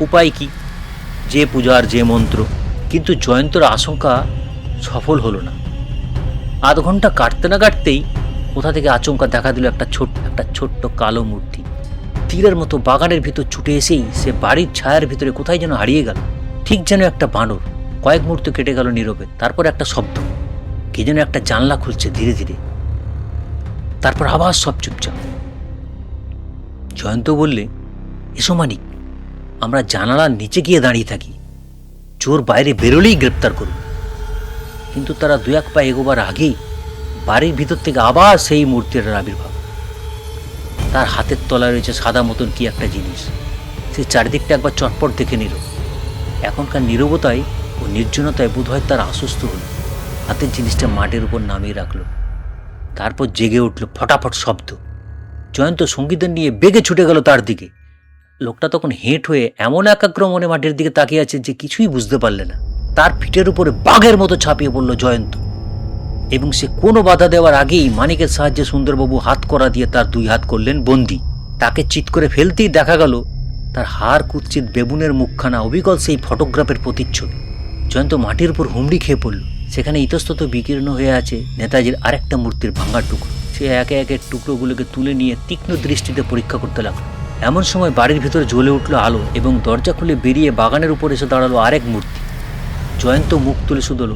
উপায় কি? যে পূজার যে মন্ত্র। কিন্তু জয়ন্তর আশঙ্কা সফল হলো না। আধ ঘন্টা কাটতে না কাটতেই কোথা থেকে আচমকা দেখা দিল একটা ছোট্ট কালো মূর্তি। তীরের মতো বাগানের ভিতর ছুটে এসেই সে বাড়ির ছায়ার ভিতরে কোথায় যেন হারিয়ে গেল। ঠিক যেন একটা বানর। কয়েক মুহূর্ত কেটে গেল নীরবে। তারপর একটা শব্দ, কি যেন একটা জানলা খুলছে ধীরে ধীরে। তারপর আবার সব চুপচাপ। জয়ন্ত বললে, এসো মানিক, আমরা জানালার নিচে গিয়ে দাঁড়িয়ে থাকি। চোর বাইরে বেরোলেই গ্রেপ্তার করব। কিন্তু তারা 2-1 পা এগোবার আগেই বাড়ির ভিতর থেকে আবার সেই মূর্তির আবির্ভাব। তার হাতের তলায় রয়েছে সাদা মতন কি একটা জিনিস। সে চারিদিকটা একবার চটপট দেখে নিল। এখনকার নীরবতায় ও নির্জনতায় বোধহয় তার আশ্বস্ত হল। হাতের জিনিসটা মাটির উপর নামিয়ে রাখলো। তারপর জেগে উঠল ফটাফট শব্দ। জয়ন্ত সঙ্গীদের নিয়ে বেগে ছুটে গেল তার দিকে। লোকটা তখন হেঁট হয়ে এমন একাগ্র মনে মাটির দিকে তাকিয়ে আছে যে কিছুই বুঝতে পারলে না। তার পিঠের উপরে বাঘের মতো ছাপিয়ে পড়ল জয়ন্ত এবং সে কোনো বাধা দেওয়ার আগেই মানিকের সাহায্যে সুন্দরবাবু হাত করা দিয়ে তার 2 হাত করলেন বন্দি। তাকে চিৎ করে ফেলতেই দেখা গেল তার হাড় কুৎসিত বেবুনের মুখখানা অবিকল সেই ফটোগ্রাফের প্রতিচ্ছবি। জয়ন্ত মাটির উপর হুমড়ি খেয়ে পড়ল। সেখানে ইতস্তত বিকীর্ণ হয়ে আছে নেতাজির আরেকটা মূর্তির ভাঙা টুকরো। সে একে একে টুকরোগুলোকে তুলে নিয়ে তীক্ষ্ণ দৃষ্টিতে পরীক্ষা করতে লাগলো। এমন সময় বাড়ির ভিতরে জ্বলে উঠল আলো এবং দরজা খুলে বেরিয়ে বাগানের উপর এসে দাঁড়ালো আরেক মূর্তি। জয়ন্ত মুখ তুলে শুধল,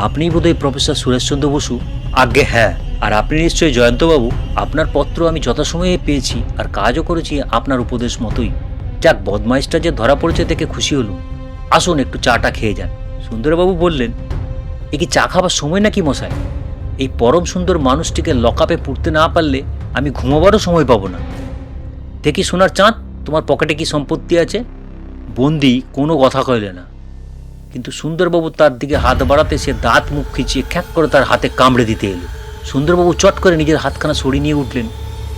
আপনিই বোধহয় প্রফেসর সুরেশচন্দ্র বসু? আজ্ঞে হ্যাঁ। আর আপনি নিশ্চয়ই জয়ন্তবাবু? আপনার পত্র আমি যথাসময়ে পেয়েছি আর কাজও করেছি আপনার উপদেশ মতোই। যাক, বদমাইশটা যে ধরা পড়েছে দেখে খুশি হলো। আসুন একটু চাটা খেয়ে যান। সুন্দরবাবু বললেন, এ কি চা খাবার সময় নাকি মশাই? এই পরম সুন্দর মানুষটিকে লকআপে পুড়তে না পারলে আমি ঘুমাবারও সময় পাবো না। দেখি সোনার চাঁদ, তোমার পকেটে কি সম্পত্তি আছে? বন্দি কোনো কথা কইলে না, কিন্তু সুন্দরবাবু তার দিকে হাত বাড়াতে সে দাঁত মুখ খিচিয়ে খ্যাক করে তার হাতে কামড়ে দিতে এলো। সুন্দরবাবু চট করে নিজের হাতখানা সরিয়ে নিয়ে উঠলেন।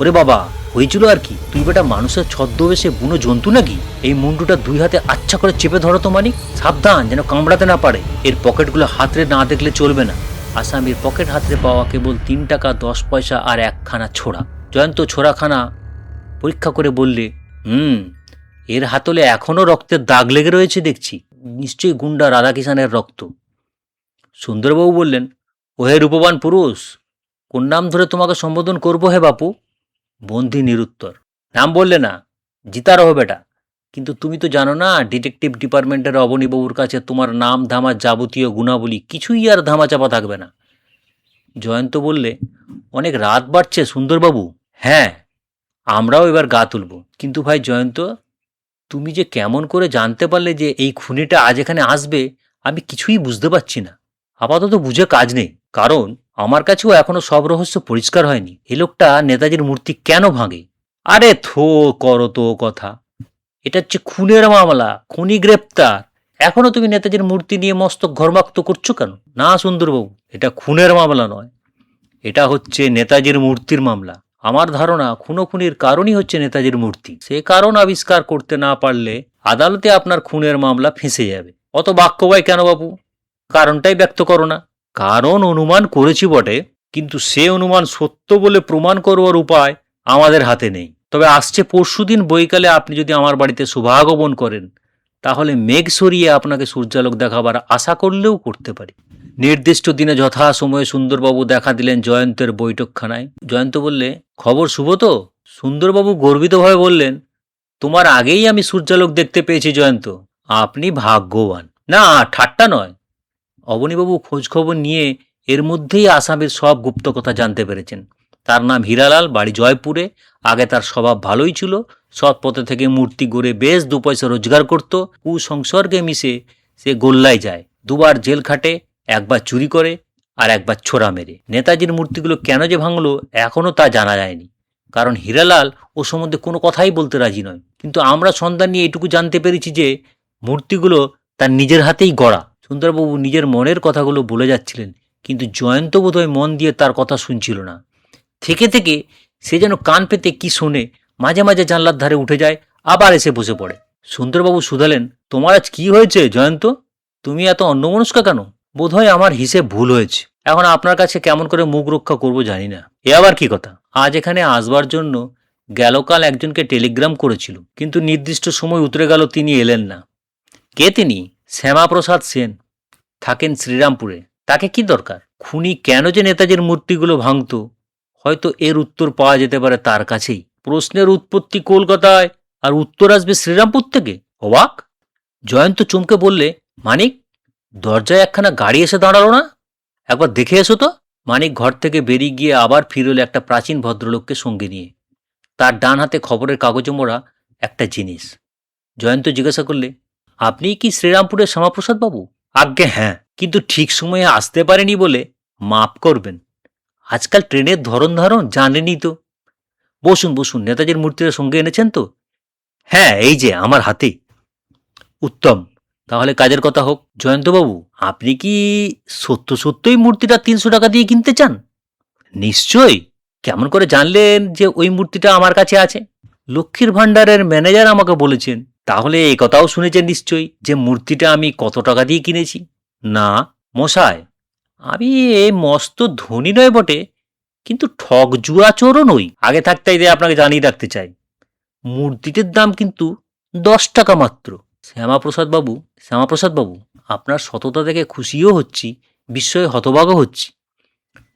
ওরে বাবা, হয়েছিল আর কি? তুই বেটা মানুষের ছদ্মবেশে বুনো জন্তু নাকি? এই মুন্ডুটা 2 হাতে আচ্ছা করে চেপে ধরো তো মানিক, সাবধান যেন কামড়াতে না পারে। এর পকেটগুলো হাতড়ে না দেখলে চলবে না। আসামির পকেট হাতড়ে পাওয়া কেবল 3 টাকা 10 পয়সা আর একখানা ছোড়া। জয়ন্ত ছোড়াখানা পরীক্ষা করে বললে, এর হাতলে এখনো রক্তের দাগ লেগে রয়েছে দেখছি। নিশ্চয়ই গুন্ডা রাধাকিষানের রক্ত। সুন্দরবাবু বললেন, ওহে রূপবান পুরুষ, কোন নাম ধরে তোমাকে সম্বোধন করবো হে বাপু? বন্দি নিরুত্তর। নাম বললে না, জিতা রহ বেটা। কিন্তু তুমি তো জানো না, ডিটেকটিভ ডিপার্টমেন্টের অবনীবাবুর কাছে তোমার নাম ধামার যাবতীয় গুণাবলী কিছুই আর ধামাচাপা থাকবে না। জয়ন্ত বললে, অনেক রাত বাড়ছে সুন্দরবাবু। হ্যাঁ, আমরাও এবার গা তুলব। কিন্তু ভাই জয়ন্ত, তুমি যে কেমন করে জানতে পারলে যে এই খুনিটা আজ এখানে আসবে, আমি কিছুই বুঝতে পারছি না। আপাতত বুঝে কাজ নেই, কারণ আমার কাছেও এখনো সব রহস্য পরিষ্কার হয়নি। এই লোকটা নেতাজির মূর্তি কেন ভাঙে? আরে থো করো তো কথা, এটা হচ্ছে খুনের মামলা, খুনি গ্রেপ্তার। এখনো তুমি নেতাজির মূর্তি নিয়ে মস্তক ঘর্মাক্ত করছো কেন? না সুন্দরবাবু, এটা খুনের মামলা নয়, এটা হচ্ছে নেতাজির মূর্তির মামলা। আমার ধারণা খুনোখুনির কারণই হচ্ছে নেতাজির মূর্তি। সে কারণ আবিষ্কার করতে না পারলে আদালতে আপনার খুনের মামলা ফেঁসে যাবে। অত বাক্যবাই কেন বাবু? কারণটাই ব্যক্ত করো না। কারণ অনুমান করেছি বটে, কিন্তু সে অনুমান সত্য বলে প্রমাণ করবার উপায় আমাদের হাতে নেই। তবে আসছে পরশুদিন বৈকালে আপনি যদি আমার বাড়িতে শুভাগমন করেন, তাহলে মেঘ সরিয়ে আপনাকে সূর্যালোক দেখাবার আশা করলেও করতে পারি। নির্দিষ্ট দিনে যথাসময়ে সুন্দরবাবু দেখা দিলেন জয়ন্তের বৈঠকখানায়। জয়ন্ত বললে, খবর শুভ তো? সুন্দরবাবু গর্বিতভাবে বললেন, তোমার আগেই আমি সূর্যালোক দেখতে পেয়েছি জয়ন্ত, আপনি ভাগ্যবান। না, ঠাট্টা নয়। অবনীবাবু খোঁজখবর নিয়ে এর মধ্যেই আসামের সব গুপ্ত কথা জানতে পেরেছেন। তার নাম হীরালাল, বাড়ি জয়পুরে। আগে তার স্বভাব ভালোই ছিল, সৎ পথে থেকে মূর্তি গড়ে বেশ 2 পয়সা রোজগার করত। কুসংসর্গে মিশে সে গোল্লায় যায়, 2বার জেল খাটে, 1বার চুরি করে আর 1বার ছোরা মেরে। নেতাজির মূর্তিগুলো কেন যে ভাঙলো এখনও তা জানা যায়নি, কারণ হীরালাল ও সম্বন্ধে কোনো কথাই বলতে রাজি নয়। কিন্তু আমরা সন্ধান নিয়ে এটুকু জানতে পেরেছি যে মূর্তিগুলো তার নিজের হাতেই গড়া। সুন্দরবাবু নিজের মনের কথাগুলো বলে যাচ্ছিলেন, কিন্তু জয়ন্ত বোধহয় মন দিয়ে তার কথা শুনছিল না। থেকে থেকে সে যেন কান পেতে কি শোনে, মাঝে মাঝে জানলার ধারে উঠে যায়, আবার এসে বসে পড়ে। সুন্দরবাবু শুধালেন, তোমার আজ কি হয়েছে জয়ন্ত? তুমি এত অন্যমনস্কা কেন? বোধহয় আমার হিসেব ভুল হয়েছে। এখন আপনার কাছে কেমন করে মুখ রক্ষা করব জানি না। এ আবার কি কথা? আজ এখানে আসবার জন্য গেলকাল একজনকে টেলিগ্রাম করেছিল, কিন্তু নির্দিষ্ট সময় উতরে গেল, তিনি এলেন না। কে তিনি? শ্যামাপ্রসাদ সেন, থাকেন শ্রীরামপুরে। তাকে কি দরকার? খুনি কেন যে নেতাজির মূর্তিগুলো ভাঙত, হয়তো এর উত্তর পাওয়া যেতে পারে তার কাছেই। প্রশ্নের উৎপত্তি কলকাতায়, আর উত্তর আসবে শ্রীরামপুর থেকে। অবাক! জয়ন্ত চমকে বললে, মানিক, দরজায় একখানা গাড়ি এসে দাঁড়ালো না? একবার দেখে এসো তো। মানিক ঘর থেকে বেরিয়ে গিয়ে আবার ফিরল একটা প্রাচীন ভদ্রলোককে সঙ্গে নিয়ে। তার ডান হাতে খবরের কাগজে মোড়া একটা জিনিস। জয়ন্ত জিজ্ঞাসা করলে, আপনি কি শ্রীরামপুরের শ্যামাপ্রসাদ বাবু? আজ্ঞে হ্যাঁ, কিন্তু ঠিক সময়ে আসতে পারেনি বলে মাপ করবেন। আজকাল ট্রেনের ধরন ধারণ জানেনই তো। বসুন বসুন, নেতাজির মূর্তিটা সঙ্গে এনেছেন তো? হ্যাঁ, এই যে আমার হাতে। উত্তম, তাহলে কাজের কথা হোক। জয়ন্তবাবু, আপনি কি সত্য সত্যই মূর্তিটা 300 টাকা দিয়ে কিনতে চান? নিশ্চয়ই। কেমন করে জানলেন যে ওই মূর্তিটা আমার কাছে আছে? লক্ষ্মীর ভাণ্ডারের ম্যানেজার আমাকে বলেছেন। তাহলে এই কথাও শুনেছেন নিশ্চয়ই যে মূর্তিটা আমি কত টাকা দিয়ে কিনেছি? না মশাই, আমি এই মস্ত ধনী নয় বটে, কিন্তু ঠক জুয়া চোরও নই। আগে থাকতে আপনাকে জানিয়ে রাখতে চাই, মূর্তিটির দাম কিন্তু 10 টাকা মাত্র। শ্যামাপ্রসাদ বাবু, আপনার সততা দেখে খুশিও হচ্ছি, বিস্ময়ে হতবাকও হচ্ছি।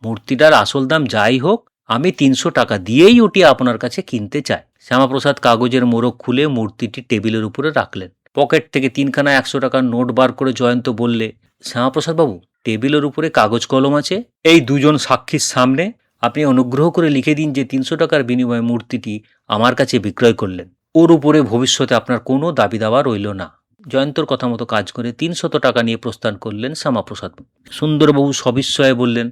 মূর্তিটার আসল দাম যাই হোক, আমি 300 টাকা দিয়েই ওটি আপনার কাছে কিনতে চাই। শ্যামাপ্রসাদ কাগজের মোড়ক খুলে মূর্তিটি টেবিলের উপরে রাখলেন। পকেট থেকে 3খানা 100 টাকার নোট বার করে জয়ন্ত বললে, শ্যামাপ্রসাদ বাবু, টেবিলের উপরে কাগজ কলম আছে, এই 2জন সাক্ষীর সামনে আপনি অনুগ্রহ করে লিখে দিন যে 300 টাকার বিনিময়ে মূর্তিটি আমার কাছে বিক্রয় করলেন। ওর উপরে ভবিষ্যতে আপনার কোনো দাবি দাওয়া রইল না। জয়ন্তর কথা মতো কাজ করে 300 টাকা নিয়ে প্রস্থান করলেন শ্যামাপ্রসাদ। সুন্দরবাবু সবিস্ময়ে বললেন,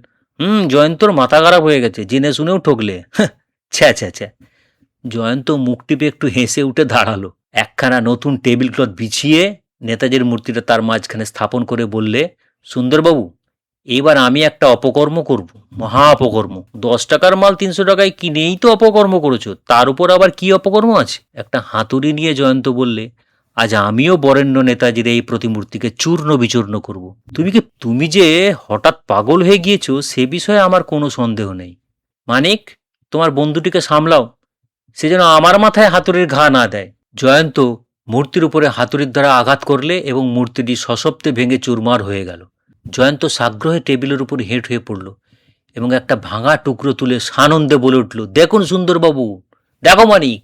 জয়ন্তর মাথা খারাপ হয়ে গেছে, জেনে শুনেও ঠকলে। ছ্যা ছ্যা ছ্যা। জয়ন্ত মুখ টিপে একটু হেসে উঠে দাঁড়ালো। একখানা নতুন টেবিল ক্লথ বিছিয়ে নেতাজির মূর্তিটা তার মাঝখানে স্থাপন করে বললে, সুন্দরবাবু, এবার আমি একটা অপকর্ম করব, মহা অপকর্ম। 10 টাকার মাল 300 টাকায় কিনেই তো অপকর্ম করেছো, তার উপর আবার কি অপকর্ম আছে? একটা হাতুড়ি নিয়ে জয়ন্ত বললে, আজ আমিও বরেণ্য নেতাজির এই প্রতিমূর্তিকে চূর্ণ বিচূর্ণ করব। তুমি যে হঠাৎ পাগল হয়ে গিয়েছো সে বিষয়ে আমার কোনো সন্দেহ নেই। মানিক, তোমার বন্ধুটিকে সামলাও, সে যেন আমার মাথায় হাতুড়ির ঘা না দেয়। জয়ন্ত মূর্তির উপরে হাতুড়ির দ্বারা আঘাত করলে এবং মূর্তিটি সশব্দে ভেঙে চুরমার হয়ে গেল। জয়ন্ত সাগ্রহে টেবিলের উপর হেঁট হয়ে পড়ল এবং একটা ভাঙা টুকরো তুলে সানন্দে বলে উঠল, দেখুন সুন্দরবাবু, দেখো মানিক,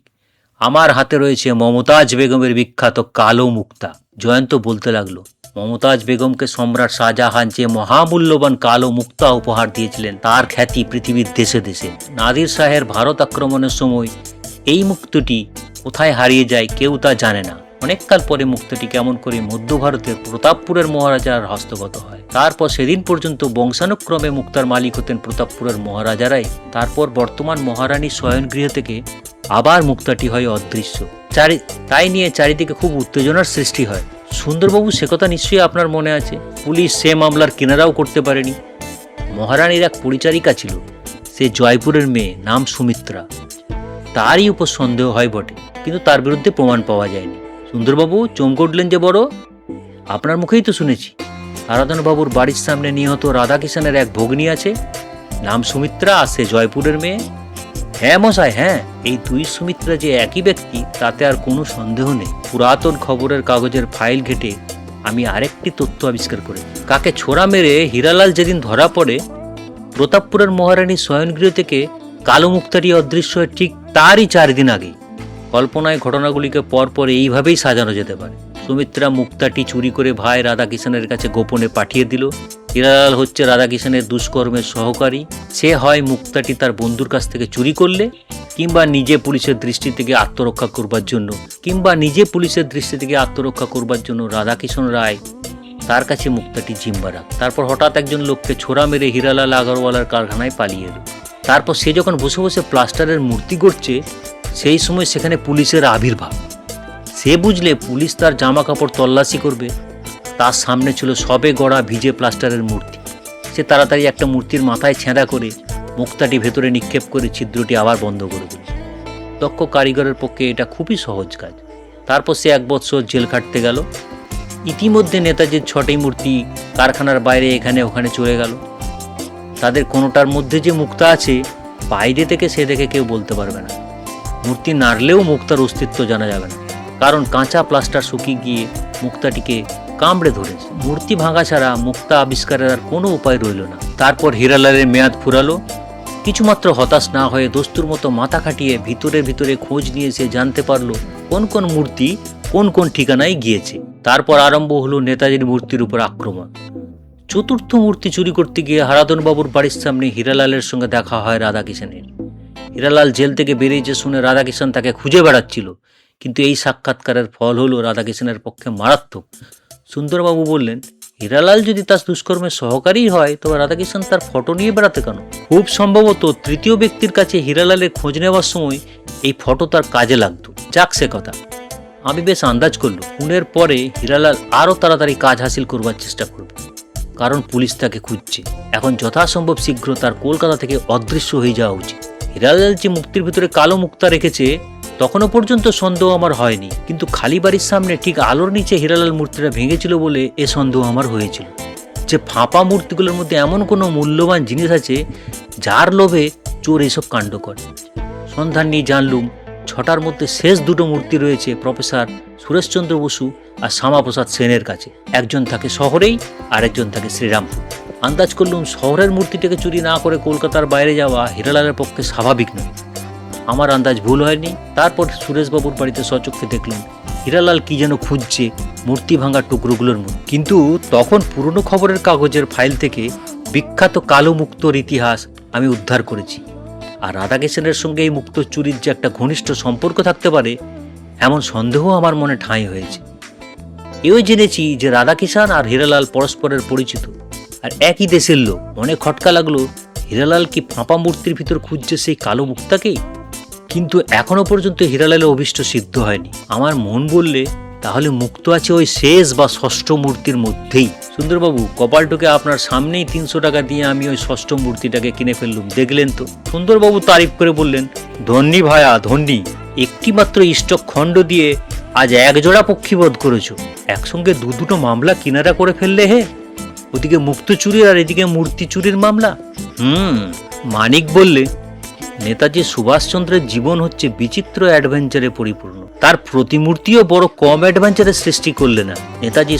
আমার হাতে রয়েছে মমতাজ বেগমের বিখ্যাত কালো মুক্তা। জয়ন্ত বলতে লাগলো, মমতাজ বেগমকে সম্রাট শাহজাহান যে মহামূল্যবান কালো মুক্তা উপহার দিয়েছিলেন তার খ্যাতি পৃথিবীর দেশে দেশে। নাদির শাহের ভারত আক্রমণের সময় এই মুক্তটি কোথায় হারিয়ে যায় কেউ তা জানে না। অনেককাল পরে মুক্তাটি কেমন করে মধ্য ভারতের প্রতাপপুরের মহারাজার হস্তগত হয়। তারপর সেদিন পর্যন্ত বংশানুক্রমে মুক্তার মালিক হতেন প্রতাপপুরের মহারাজারাই। তারপর বর্তমান মহারানীর শয়নগৃহ থেকে আবার মুক্তাটি হয় অদৃশ্য। তাই নিয়ে চারিদিকে খুব উত্তেজনার সৃষ্টি হয়। সুন্দরবাবু, সে কথা নিশ্চয়ই আপনার মনে আছে, পুলিশ সে মামলার কিনারাও করতে পারেনি। মহারানীর এক পরিচারিকা ছিল, সে জয়পুরের মেয়ে, নাম সুমিত্রা। তারই উপর সন্দেহ হয় বটে, কিন্তু তার বিরুদ্ধে প্রমাণ পাওয়া যায়নি। সুন্দরবাবু চমকে উঠলেন যে বড়। আপনার মুখেই তো শুনেছি আরাধনবাবুর বাড়ির সামনে নিহত রাধাকিষাণের এক ভগ্নী আছে, নাম সুমিত্রা, সে জয়পুরের মেয়ে। হ্যাঁ মশাই, হ্যাঁ, এই দুই সুমিত্রা যে একই ব্যক্তি তাতে আর কোনো সন্দেহ নেই। পুরাতন খবরের কাগজের ফাইল ঘেটে আমি আরেকটি তথ্য আবিষ্কার করি। কাকে ছোড়া মেরে হীরালাল যেদিন ধরা পড়ে, প্রতাপপুরের মহারানীর শয়নগৃহ থেকে কালো মুক্তাটি অদৃশ্য হয় ঠিক তারই 4 দিন আগে। কল্পনায় ঘটনাগুলিকে পরপর এইভাবেই সাজানো যেতে পারে। সুমিত্রা মুক্তাটি চুরি করে ভাই রাধাকিষাণের কাছে গোপনে পাঠিয়ে দিল। হীরালাল হচ্ছে রাধাকিষাণের দুষ্কর্মের সহকারী। সে হয় মুক্তাটি তার বন্ধুর কাছ থেকে চুরি করলে, কিংবা নিজে পুলিশের দৃষ্টি থেকে আত্মরক্ষা করবার জন্য রাধাকিষাণ রায় তার কাছে মুক্তাটি জিম্বা রাখ। তারপর হঠাৎ একজন লোককে ছোড়া মেরে হীরালাল আগরওয়ালার কারখানায় পালিয়ে এলো। তারপর সে যখন বসে বসে প্লাস্টারের মূর্তি গড়ছে, সেই সময় সেখানে পুলিশের আবির্ভাব। সে বুঝলে পুলিশ তার জামা কাপড় তল্লাশি করবে। তার সামনে ছিল সবে গড়া ভিজে প্লাস্টারের মূর্তি। সে তাড়াতাড়ি একটা মূর্তির মাথায় ছেঁড়া করে মুক্তাটি ভেতরে নিক্ষেপ করে ছিদ্রটি আবার বন্ধ করে দিল। দক্ষ কারিগরের পক্ষে এটা খুবই সহজ কাজ। তারপর সে 1 বৎসর জেল খাটতে গেল। ইতিমধ্যে নেতাজির 6টি মূর্তি কারখানার বাইরে এখানে ওখানে চলে গেল। তাদের কোনোটার মধ্যে যে মুক্তা আছে, বাইরে থেকে সে দেখে কেউ বলতে পারবে না। মূর্তি নাড়লেও মুক্তার অস্তিত্ব জানা যাবে না, কারণ কাঁচা প্লাস্টার শুকিয়ে গিয়ে মুক্তাটিকে কামড়ে ধরেছে। মূর্তি ভাঙা ছাড়া মুক্তা আবিষ্কারের আর কোনো উপায় রইল না। তারপর হীরালালের মেয়াদ ফুরালো। কিছুমাত্র হতাশ না হয়ে দস্তুর মতো মাথা খাটিয়ে ভিতরে খোঁজ নিয়ে সে জানতে পারলো কোন কোন মূর্তি কোন কোন ঠিকানায় গিয়েছে। তারপর আরম্ভ হলো নেতাজির মূর্তির উপর আক্রমণ। 4র্থ মূর্তি চুরি করতে গিয়ে হারাধনবাবুর বাড়ির সামনে হীরালালের সঙ্গে দেখা হয় রাধাকিষাণের। হীরালাল জেল থেকে বেরিয়েছে শুনে রাধাকিষাণ তাকে খুঁজে বেড়াচ্ছিল, কিন্তু এই সাক্ষাৎকারের ফল হলো রাধাকিষাণের পক্ষে মারাত্মক। সুন্দরবাবু বললেন, হীরালাল যদি তার দুষ্কর্মের সহকারী হয়, তবে রাধাকিষাণ তার ফটো নিয়ে বেড়াতে কেন? খুব সম্ভবত তৃতীয় ব্যক্তির কাছে হীরালালের খোঁজ নেওয়ার সময় এই ফটো তার কাজে লাগতো। যাক সে কথা, আমি বেশ আন্দাজ করলো খুনের পরে হীরালাল আরও তাড়াতাড়ি কাজ হাসিল করবার চেষ্টা করবে, কারণ পুলিশ তাকে খুঁজছে। এখন যথাসম্ভব শীঘ্র তার কলকাতা থেকে অদৃশ্য হয়ে যাওয়া উচিত। হীরালাল যে মুক্তির ভিতরে কালো মুক্তা রেখেছে তখনও পর্যন্ত সন্দেহ আমার হয়নি, কিন্তু খালি বাড়ির সামনে ঠিক আলোর নিচে হীরালাল মূর্তিটা ভেঙেছিল বলে এ সন্দেহ আমার হয়েছিল যে ফাঁপা মূর্তিগুলোর মধ্যে এমন কোনো মূল্যবান জিনিস আছে যার লোভে চোর এইসব কাণ্ড করে। সন্ধান নিয়ে জানলুম 6টার মধ্যে শেষ 2টো মূর্তি রয়েছে প্রফেসর সুরেশচন্দ্র বসু আর শ্যামাপ্রসাদ সেনের কাছে। একজন থাকে শহরেই আর একজন থাকে শ্রীরামপুর। আন্দাজ করলুম শহরের মূর্তিটাকে চুরি না করে কলকাতার বাইরে যাওয়া হীরালালের পক্ষে স্বাভাবিক নয়। আমার আন্দাজ ভুল হয়নি। তারপর সুরেশবাবুর বাড়িতে সচক্ষে দেখলাম হীরালাল কি যেন খুঁজছে মূর্তি ভাঙা টুকরোগুলোর মধ্যে। কিন্তু তখন পুরনো খবরের কাগজের ফাইল থেকে বিখ্যাত কালো মুক্তোর ইতিহাস আমি উদ্ধার করেছি। আর রাধাকিষাণের সঙ্গে এই মুক্ত চুরির যে একটা ঘনিষ্ঠ সম্পর্ক থাকতে পারে এমন সন্দেহ আমার মনে ঠাঁই হয়েছে। এও জেনেছি যে রাধাকিষাণ আর হীরালাল পরস্পরের পরিচিত আর একই দেশের লোক। মনে খটকা লাগলো হীরালাল কি ফাঁপা মূর্তির ভিতর খুঁজছে সেই কালো মুক্তাকেই। কিন্তু এখনো পর্যন্ত হীরালালের অভিষ্ট সিদ্ধ হয়নি। আমার মন বললে তাহলে মুক্ত আছে ওই শেষ বা 6ষ্ঠ মূর্তির মধ্যেই। সুন্দরবাবু, কপালটুকে আপনার সামনেই 300 টাকা দিয়ে আমি ওই 6ষ্ঠ মূর্তিটাকে কিনে ফেললুম, দেখলেন তো? সুন্দরবাবু তারিফ করে বললেন, ধন্যী ভায়া ধন্যী, একটি মাত্র স্টক খণ্ড দিয়ে আজ 1 জোড়া পক্ষীবধ করেছো। একসঙ্গে 2-2টো মামলা কিনারা করে ফেললে হে। ওদিকে মুক্ত চুরির আর এদিকে মূর্তি চুরির মামলা। মানিক বললে, নেতাজি সুভাষচন্দ্রের জীবন হচ্ছে বিচিত্র অ্যাডভেঞ্চারে পরিপূর্ণ। তার প্রতিমূর্তিও বড় কম অ্যাডভেঞ্চারের সৃষ্টি করলে না। নেতাজি